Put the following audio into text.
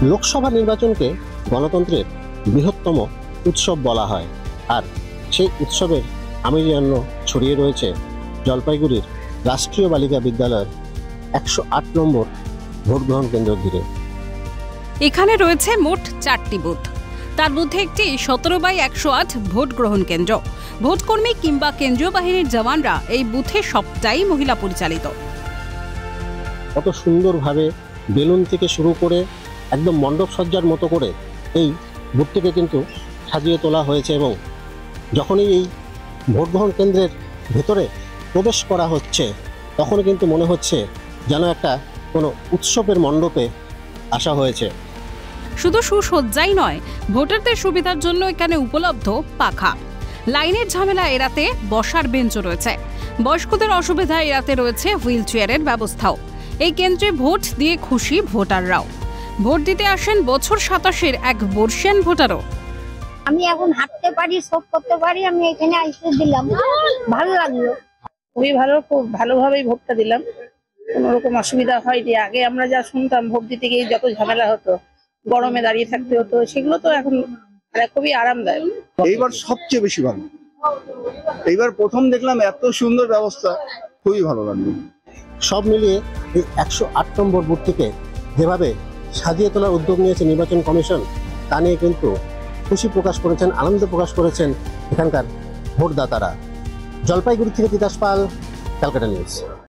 লোকসভা নির্বাচনকে গণতন্ত্রের বৃহত্তম উৎসব বলা হয়, আর সেই উৎসবের আমেরিয়ান্য ছড়িয়ে রয়েছে জলপাইগুড়ির রাষ্ট্রীয় বালিকা বিদ্যালয়ের 108 নম্বর ভোট গ্রহণ কেন্দ্র ঘিরে। এখানে রয়েছে মোট 4টি বুথ, তার মধ্যে একটি 17/108 ভোট গ্রহণ কেন্দ্র। ভোটকর্মী কিংবা কেন্দ্রীয় বাহিনীর জওয়ানরা এই বুথে সবটাই মহিলা পরিচালিত। কত সুন্দরভাবে বেলুন থেকে শুরু করে একদম মণ্ডপ সজ্জার মতো করে এই বুথটিকে কিন্তু সাজিয়ে তোলা হয়েছে, এবং যখনই এই ভোট গ্রহণ কেন্দ্রের ভেতরে প্রবেশ করা হচ্ছে তখন কিন্তু মনে হচ্ছে যেন একটা কোনো উৎসবের মণ্ডপে আসা হয়েছে। শুধু সুসজ্জাই নয়, ভোটারদের সুবিধার জন্য এখানে উপলব্ধ পাখা। লাইনের ঝামেলা এড়াতে বসার বেঞ্চও রয়েছে। বয়স্কদের অসুবিধা এড়াতে রয়েছে হুইল চেয়ারের ব্যবস্থাও। এই কেন্দ্রে ভোট দিয়ে খুশি ভোটাররাও। ভোট দিতে আসেন বছর 27-এর এক বর্ষিয়ান ভোটারও। আমি এখন হাঁটতে পারি, সব করতে পারি, আমি এখানে আইসে দিলাম, ভালো লাগলো। খুবই ভালো, খুব ভালোভাবেই ভোটটা দিলাম, কোনো রকম অসুবিধা হয়নি। আগে আমরা যা শুনতাম ভোট দিতে গিয়ে যত ঝামেলা হতো, গরমে দাঁড়িয়ে থাকতে হতো, সেগুলো তো এখন খুবই আরামদায়ক। এইবার সবচেয়ে বেশি ভালো, এইবার প্রথম দেখলাম এত সুন্দর ব্যবস্থা, খুবই ভালো লাগলো। সব মিলিয়ে এই 108 নম্বর বুথটিকে যেভাবে সাজিয়ে তোলার উদ্যোগ নিয়েছে নির্বাচন কমিশন, তা নিয়ে কিন্তু খুশি প্রকাশ করেছেন, আনন্দ প্রকাশ করেছেন এখানকার ভোটদাতারা। জলপাইগুড়ি থেকে তিতাস পাল, ক্যালকাটা নিউজ।